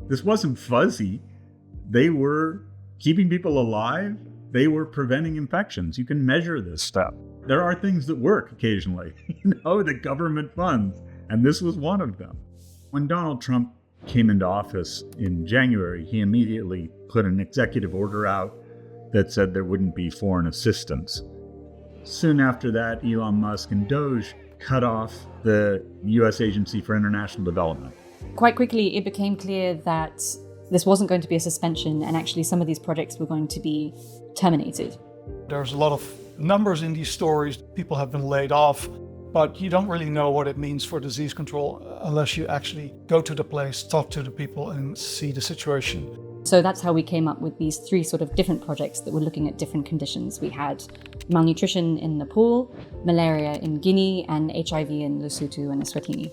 This wasn't fuzzy. They were keeping people alive. They were preventing infections. You can measure this stuff. There are things that work occasionally, the government funds, and this was one of them. When Donald Trump came into office in January, he immediately put an executive order out that said there wouldn't be foreign assistance. Soon after that, Elon Musk and Doge cut off the U.S. Agency for International Development. Quite quickly, it became clear that this wasn't going to be a suspension, and actually some of these projects were going to be terminated. There's a lot of numbers in these stories. People have been laid off, but you don't really know what it means for disease control unless you actually go to the place, talk to the people, and see the situation. So that's how we came up with these three sort of different projects that were looking at different conditions. We had malnutrition in Nepal, malaria in Guinea, and HIV in Lesotho and Eswatini.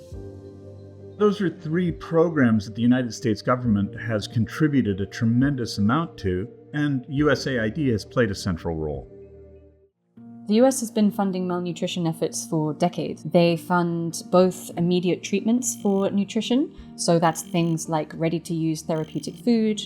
Those are three programs that the United States government has contributed a tremendous amount to, and USAID has played a central role. The US has been funding malnutrition efforts for decades. They fund both immediate treatments for nutrition, so that's things like ready-to-use therapeutic food,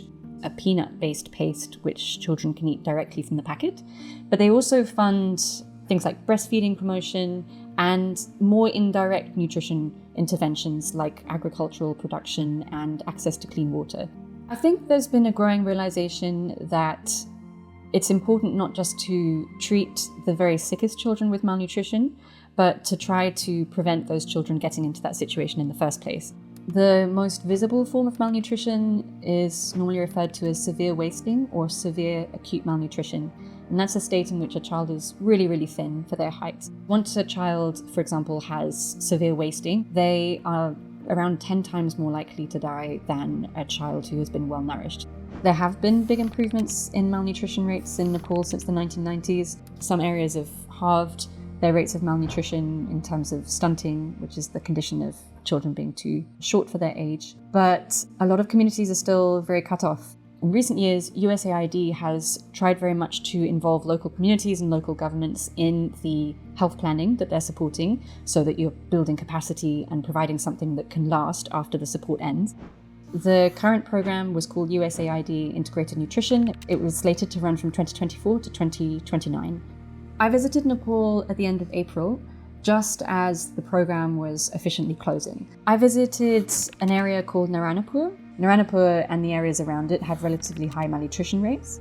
a peanut-based paste which children can eat directly from the packet, but they also fund things like breastfeeding promotion and more indirect nutrition interventions like agricultural production and access to clean water. I think there's been a growing realization that it's important not just to treat the very sickest children with malnutrition, but to try to prevent those children getting into that situation in the first place. The most visible form of malnutrition is normally referred to as severe wasting or severe acute malnutrition. And that's a state in which a child is really, really thin for their height. Once a child, for example, has severe wasting, they are around 10 times more likely to die than a child who has been well nourished. There have been big improvements in malnutrition rates in Nepal since the 1990s. Some areas have halved their rates of malnutrition in terms of stunting, which is the condition of children being too short for their age. But a lot of communities are still very cut off. In recent years, USAID has tried very much to involve local communities and local governments in the health planning that they're supporting, so that you're building capacity and providing something that can last after the support ends. The current program was called USAID Integrated Nutrition. It was slated to run from 2024 to 2029. I visited Nepal at the end of April, just as the program was efficiently closing. I visited an area called Naranapur. Naranapur and the areas around it have relatively high malnutrition rates.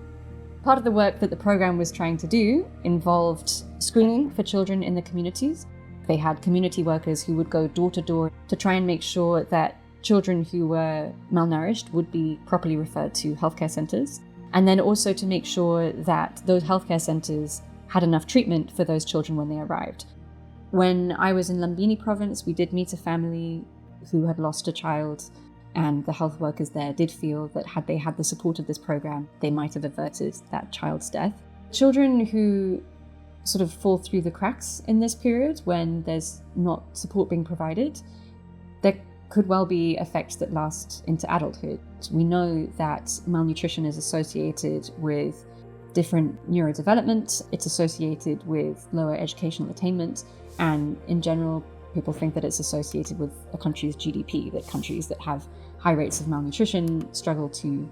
Part of the work that the program was trying to do involved screening for children in the communities. They had community workers who would go door to door to try and make sure that children who were malnourished would be properly referred to healthcare centres, and then also to make sure that those healthcare centres had enough treatment for those children when they arrived. When I was in Lumbini province, we did meet a family who had lost a child, and the health workers there did feel that had they had the support of this program, they might have averted that child's death. Children who sort of fall through the cracks in this period when there's not support being provided, there could well be effects that last into adulthood. We know that malnutrition is associated with different neurodevelopment, it's associated with lower educational attainment, and in general, people think that it's associated with a country's GDP, that countries that have high rates of malnutrition struggle to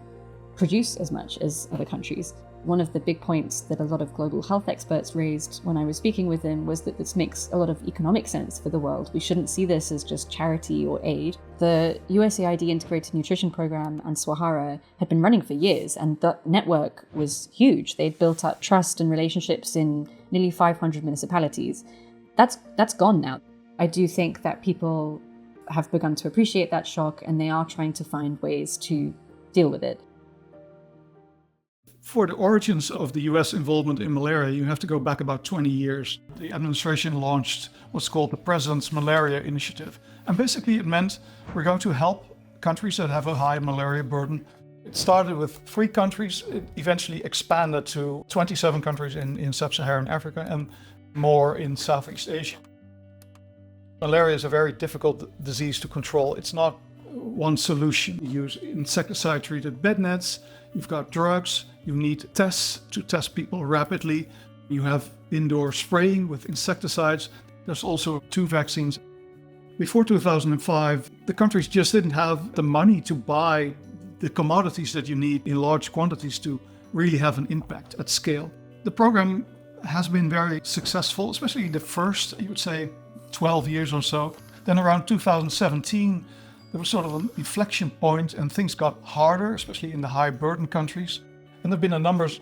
produce as much as other countries. One of the big points that a lot of global health experts raised when I was speaking with them was that this makes a lot of economic sense for the world. We shouldn't see this as just charity or aid. The USAID Integrated Nutrition Program and Swahara had been running for years, and the network was huge. They'd built up trust and relationships in nearly 500 municipalities. That's gone now. I do think that people have begun to appreciate that shock, and they are trying to find ways to deal with it. For the origins of the US involvement in malaria, you have to go back about 20 years. The administration launched what's called the President's Malaria Initiative. And basically it meant we're going to help countries that have a high malaria burden. It started with 3 countries, it eventually expanded to 27 countries in sub-Saharan Africa and more in Southeast Asia. Malaria is a very difficult disease to control. It's not one solution. You use insecticide-treated bed nets, you've got drugs, you need tests to test people rapidly. You have indoor spraying with insecticides. There's also 2 vaccines. Before 2005, the countries just didn't have the money to buy the commodities that you need in large quantities to really have an impact at scale. The program has been very successful, especially in the first, you would say, 12 years or so. Then around 2017, there was sort of an inflection point and things got harder, especially in the high burden countries. And there have been a number of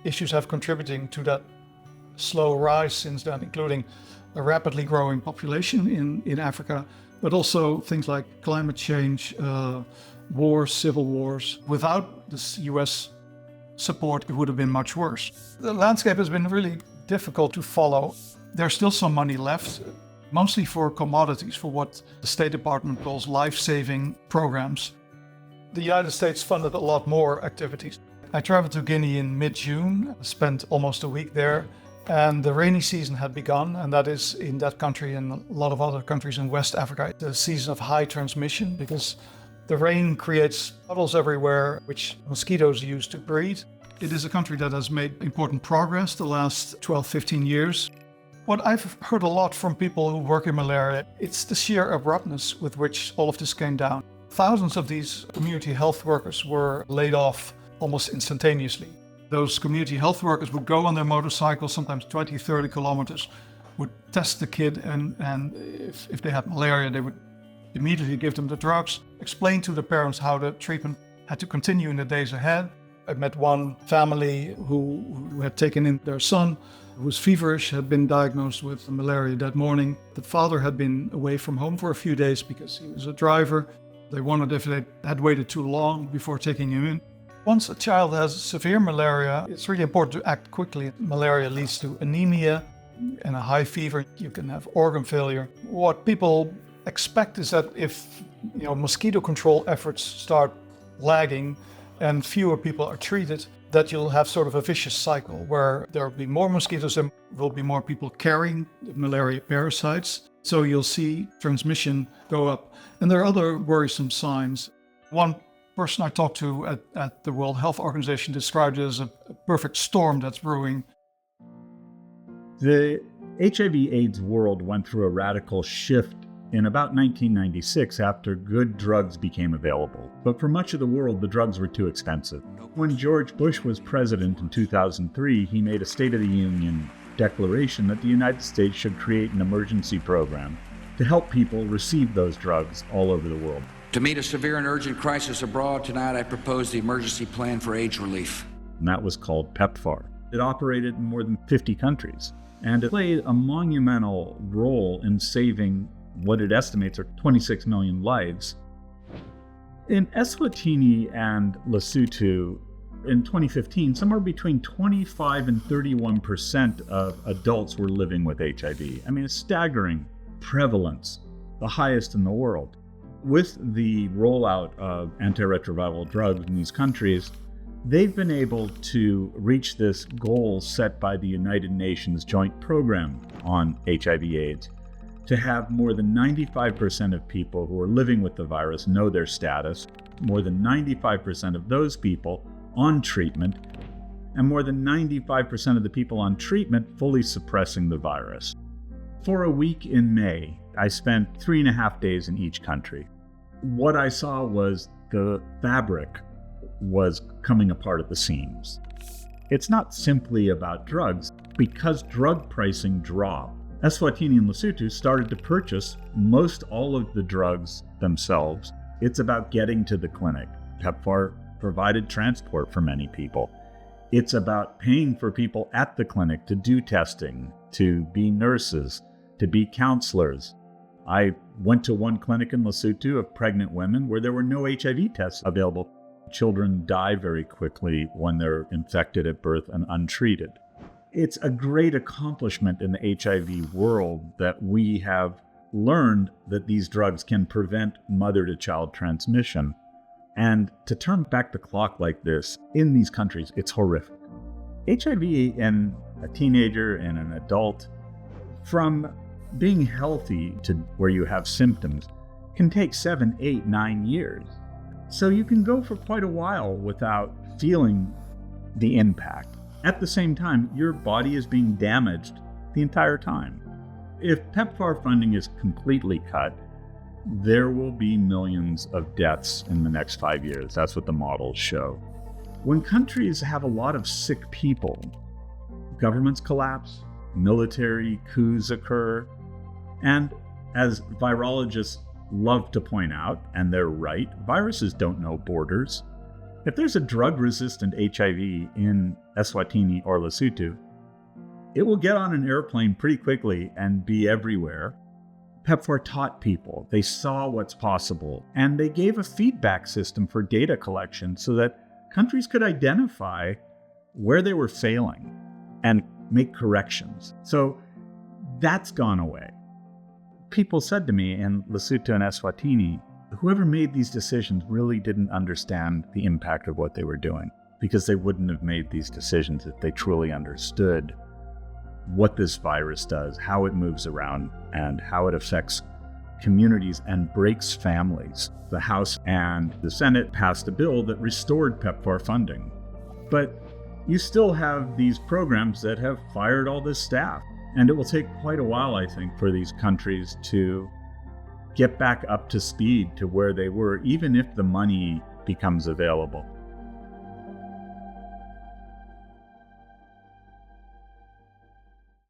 issues have contributing to that slow rise since then, including a rapidly growing population in Africa, but also things like climate change, wars, civil wars. Without this US support, it would have been much worse. The landscape has been really difficult to follow. There's still some money left, mostly for commodities, for what the State Department calls life-saving programs. The United States funded a lot more activities. I traveled to Guinea in mid-June, spent almost a week there, and the rainy season had begun, and that is in that country and a lot of other countries in West Africa, the season of high transmission, because the rain creates puddles everywhere, which mosquitoes use to breed. It is a country that has made important progress the last 12, 15 years. What I've heard a lot from people who work in malaria, it's the sheer abruptness with which all of this came down. Thousands of these community health workers were laid off almost instantaneously. Those community health workers would go on their motorcycles, sometimes 20, 30 kilometers, would test the kid, and if they had malaria, they would immediately give them the drugs, explain to the parents how the treatment had to continue in the days ahead. I met one family who had taken in their son, who was feverish, had been diagnosed with malaria that morning. The father had been away from home for a few days because he was a driver. They wondered if they had waited too long before taking him in. Once a child has severe malaria, it's really important to act quickly. Malaria leads to anemia and a high fever. You can have organ failure. What people expect is that if mosquito control efforts start lagging and fewer people are treated, that you'll have sort of a vicious cycle where there will be more mosquitoes and will be more people carrying the malaria parasites. So you'll see transmission go up. And there are other worrisome signs. One person I talked to at the World Health Organization described it as a perfect storm that's brewing. The HIV/AIDS world went through a radical shift in about 1996 after good drugs became available. But for much of the world, the drugs were too expensive. When George Bush was president in 2003, he made a State of the Union declaration that the United States should create an emergency program to help people receive those drugs all over the world. To meet a severe and urgent crisis abroad, tonight I propose the emergency plan for AIDS relief. And that was called PEPFAR. It operated in more than 50 countries, and it played a monumental role in saving what it estimates are 26 million lives. In Eswatini and Lesotho, in 2015, somewhere between 25 and 31% of adults were living with HIV. I mean, a staggering prevalence, the highest in the world. With the rollout of antiretroviral drugs in these countries, they've been able to reach this goal set by the United Nations Joint Program on HIV/AIDS, to have more than 95% of people who are living with the virus know their status, more than 95% of those people on treatment, and more than 95% of the people on treatment fully suppressing the virus. For a week in May, I spent 3.5 days in each country. What I saw was the fabric was coming apart at the seams. It's not simply about drugs. Because drug pricing dropped, Eswatini and Lesotho started to purchase most all of the drugs themselves. It's about getting to the clinic. PEPFAR provided transport for many people. It's about paying for people at the clinic to do testing, to be nurses, to be counselors. I went to one clinic in Lesotho of pregnant women where there were no HIV tests available. Children die very quickly when they're infected at birth and untreated. It's a great accomplishment in the HIV world that we have learned that these drugs can prevent mother-to-child transmission. And to turn back the clock like this in these countries, it's horrific. HIV in a teenager and an adult, from being healthy to where you have symptoms, can take 7, 8, 9 years. So you can go for quite a while without feeling the impact. At the same time, your body is being damaged the entire time. If PEPFAR funding is completely cut, there will be millions of deaths in the next 5 years. That's what the models show. When countries have a lot of sick people, governments collapse, military coups occur, and as virologists love to point out, and they're right, viruses don't know borders. If there's a drug-resistant HIV in Eswatini or Lesotho, it will get on an airplane pretty quickly and be everywhere. PEPFAR taught people, they saw what's possible, and they gave a feedback system for data collection so that countries could identify where they were failing and make corrections. So that's gone away. People said to me in Lesotho and Eswatini, whoever made these decisions really didn't understand the impact of what they were doing, because they wouldn't have made these decisions if they truly understood what this virus does, how it moves around, and how it affects communities and breaks families. The House and the Senate passed a bill that restored PEPFAR funding. But you still have these programs that have fired all this staff. And it will take quite a while, I think, for these countries to get back up to speed to where they were, even if the money becomes available.